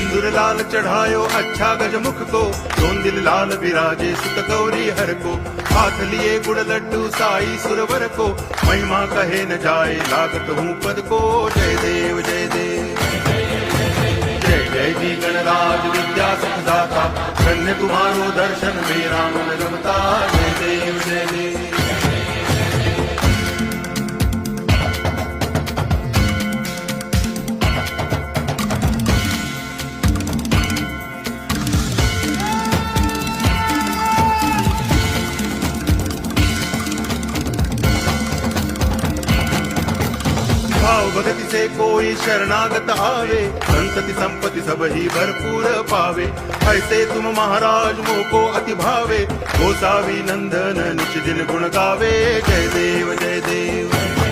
सिंदूर लाल चढ़ायो अच्छा गजमुख को, दोन दिल लाल विराजे सुत गौरी हर को, हाथ लिए गुड़ लड्डू साई सुरवर को, महिमा कहे न जाए लागत हूँ पद को। जय देव जय देव जय जय जी गणराज विद्या सुखदाता, धन्य तुम्हारो दर्शन मेरा मन रमता। जय देव जय देव भाव भगति से कोई शरणागत आवे, संतति संपत्ति सब ही भरपूर पावे। ऐसे तुम महाराज मोको अति भावे, गोसावी नंदन निच दिन गुण गावे। जय देव जय देव